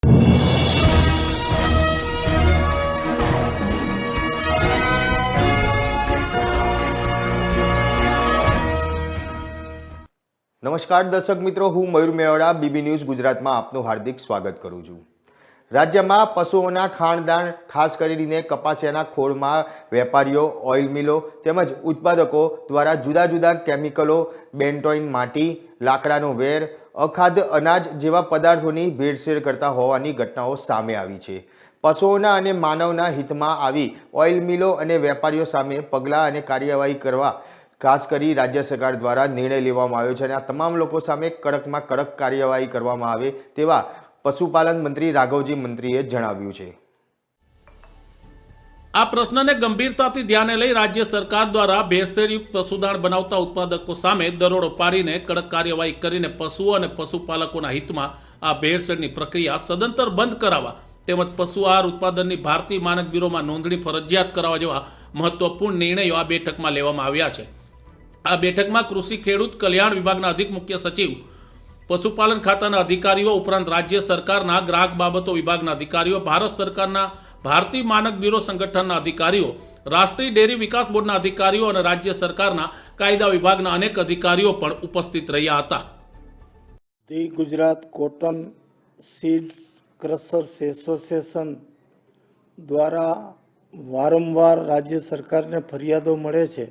નમસ્કાર દર્શક મિત્રો, હું મયુર મેવાડા બીબી ન્યૂઝ ગુજરાતમાં આપનું હાર્દિક સ્વાગત કરું છું। રાજ્યમાં પશુઓના ખાણદાણ ખાસ કરીને કપાસિયાના ખોળમાં વેપારીઓ, ઓઇલ મિલો તેમજ ઉત્પાદકો દ્વારા જુદા જુદા કેમિકલો, બેન્ટોઇન માટી, લાકડાનો વેર, અખાદ્ય અનાજ જેવા પદાર્થોની ભેળસેળ કરતા હોવાની ઘટનાઓ સામે આવી છે। પશુઓના અને માનવના હિતમાં આવી ઓઇલ મિલો અને વેપારીઓ સામે પગલાં અને કાર્યવાહી કરવા ખાસ કરી રાજ્ય સરકાર દ્વારા નિર્ણય લેવામાં આવ્યો છે અને આ તમામ લોકો સામે કડકમાં કડક કાર્યવાહી કરવામાં આવે તેવા પશુપાલન મંત્રી રાઘવજી મંત્રીએ જણાવ્યું છે। આ પ્રશ્નને ગંભીરતાથી ધ્યાને લઈ રાજ્ય સરકાર દ્વારા ભેળસેળયુક્ત પશુદાણ બનાવતા ઉત્પાદકો સામે દરોડો પાડીને કડક કાર્યવાહી કરીને પશુઓ અને પશુપાલકોના હિતમાં આ ભેળસેળની પ્રક્રિયા સદંતર બંધ કરાવવા તેમજ પશુ આહાર ઉત્પાદનની ભારતીય માનક બ્યુરોમાં નોંધણી ફરજિયાત કરાવવા જેવા મહત્વપૂર્ણ નિર્ણયો આ બેઠકમાં લેવામાં આવ્યા છે। આ બેઠકમાં કૃષિ ખેડૂત કલ્યાણ વિભાગના અધિક મુખ્ય સચિવ, પશુપાલન ખાતાના અધિકારીઓ ઉપરાંત રાજ્ય સરકારના ગ્રાહક બાબતો વિભાગના અધિકારીઓ, ભારત સરકારના ભારતીય માનક બ્યુરો સંગઠનના અધિકારીઓ, રાષ્ટ્રીય ડેરી વિકાસ બોર્ડના અધિકારીઓ અને રાજ્ય સરકારના કાયદા વિભાગના અનેક અધિકારીઓ પણ ઉપસ્થિત રહ્યા હતા। The Gujarat cotton seeds crushers association દ્વારા વારંવાર રાજ્ય સરકારને ફરિયાદો મળે છે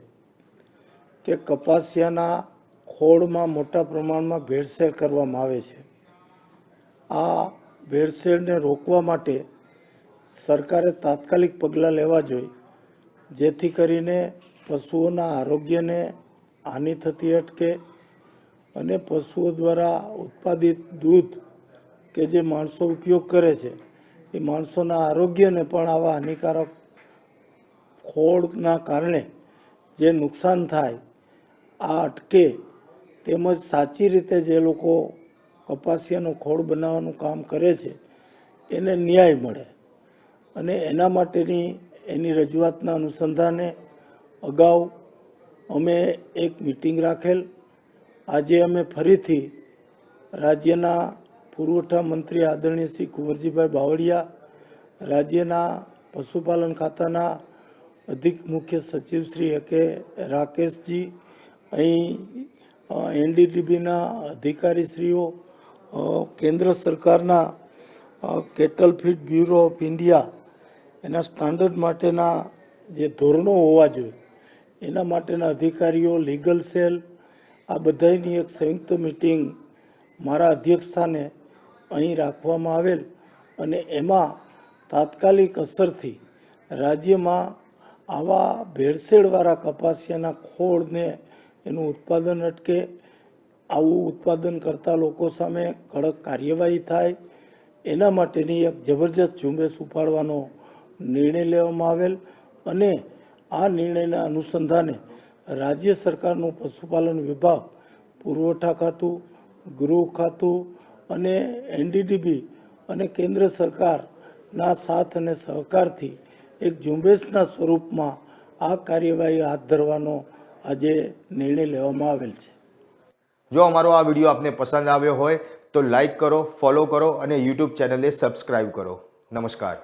કે કપાસિયાના ખોળમાં મોટા પ્રમાણમાં ભેળસેળ કરવામાં આવે છે। આ ભેળસેળને રોકવા માટે સરકારે તાત્કાલિક પગલાં લેવા જોઈએ, જેથી કરીને પશુઓના આરોગ્યને હાનિ થતી અટકે અને પશુઓ દ્વારા ઉત્પાદિત દૂધ કે જે માણસો ઉપયોગ કરે છે એ માણસોના આરોગ્યને પણ આવા હાનિકારક ખોળના કારણે જે નુકસાન થાય આ અટકે, તેમજ સાચી રીતે જે લોકો કપાસિયાનો ખોળ બનાવવાનું કામ કરે છે એને ન્યાય મળે અને એના માટેની એની રજૂઆતના અનુસંધાને અગાઉ અમે એક મિટિંગ રાખેલ। આજે અમે ફરીથી રાજ્યના પુરવઠા મંત્રી આદરણીય શ્રી કુંવરજીભાઈ બાવળિયા, રાજ્યના પશુપાલન ખાતાના અધિક મુખ્ય સચિવ શ્રી કે રાકેશજી, અહીં એનડીડીબીના અધિકારીશ્રીઓ, કેન્દ્ર સરકારના cattle feed bureau of India એના સ્ટાન્ડર્ડ માટેના જે ધોરણો હોવા જોઈએ એના માટેના અધિકારીઓ, લીગલ સેલ, આ બધાની એક સંયુક્ત મિટિંગ મારા અધ્યક્ષસ્થાને અહીં રાખવામાં આવેલ અને એમાં તાત્કાલિક અસરથી રાજ્યમાં આવા ભેળસેળવાળા કપાસિયાના ખોળને એનું ઉત્પાદન અટકે, આવું ઉત્પાદન કરતા લોકો સામે કડક કાર્યવાહી થાય, એના માટેની એક જબરજસ્ત ઝુંબેશ ઉપાડવાનો નિર્ણય લેવામાં આવેલ અને આ નિર્ણયના અનુસંધાને રાજ્ય સરકારનું પશુપાલન વિભાગ, પુરવઠા ખાતું, ગૃહ ખાતું અને એનડીડીબી અને કેન્દ્ર સરકારના સાથ અને સહકારથી એક ઝુંબેશના સ્વરૂપમાં આ કાર્યવાહી હાથ ધરવાનો આજે નિર્ણય લેવામાં આવેલ છે। જો અમારો આ વિડીયો આપને પસંદ આવ્યો હોય તો લાઈક કરો, ફોલો કરો અને યુટ્યુબ ચેનલને સબસ્ક્રાઈબ કરો। નમસ્કાર।